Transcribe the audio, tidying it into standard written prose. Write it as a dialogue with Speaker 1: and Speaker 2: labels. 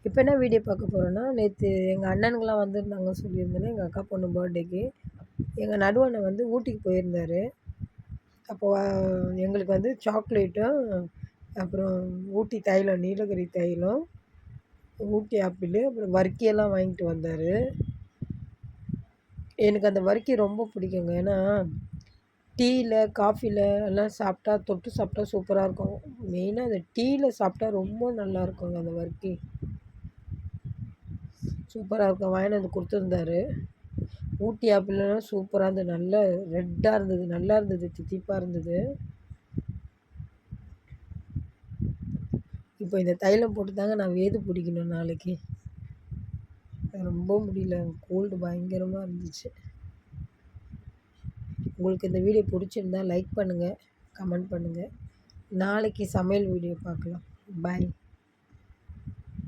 Speaker 1: இப்போ என்ன வீடியோ பார்க்க போகிறோன்னா, நேற்று எங்கள் அண்ணனுங்கலாம் வந்திருந்தாங்கன்னு சொல்லியிருந்தேனே, எங்கள் அக்கா பொண்ணு பர்த்டேக்கு. எங்கள் நடுவண்ணன் வந்து ஊட்டிக்கு போயிருந்தார். அப்போது எங்களுக்கு வந்து சாக்லேட்டும், அப்புறம் ஊட்டி தைலம், நீலகிரி தைலம், ஊட்டி ஆப்பிள், அப்புறம் வர்க்கியெல்லாம் வாங்கிட்டு வந்தார். எனக்கு அந்த வர்க்கி ரொம்ப பிடிக்குங்க. ஏன்னா டீயில், காஃபியில் எல்லாம் சாப்பிட்டா, தொட்டு சாப்பிட்டா சூப்பராக இருக்கும். மெயினாக அந்த டீயில் சாப்பிட்டா ரொம்ப நல்லாயிருக்குங்க அந்த வர்க்கி. சூப்பராக இருக்கும். வாங்கிட்டு வந்து கொடுத்துருந்தாரு. ஊட்டி ஆப்பிள்லாம் சூப்பராக இருந்தது. நல்ல ரெட்டாக இருந்தது, நல்லா இருந்தது, தித்திப்பாக இருந்தது. இப்போ இந்த தைலம் போட்டு தாங்க நான் வேது பிடிக்கணும் நாளைக்கு. ரொம்ப முடியல, கோல்டு பயங்கரமாக இருந்துச்சு. உங்களுக்கு இந்த வீடியோ பிடிச்சிருந்தா லைக் பண்ணுங்கள், கமெண்ட் பண்ணுங்கள். நாளைக்கு சமையல் வீடியோ பார்க்கலாம். பாய்.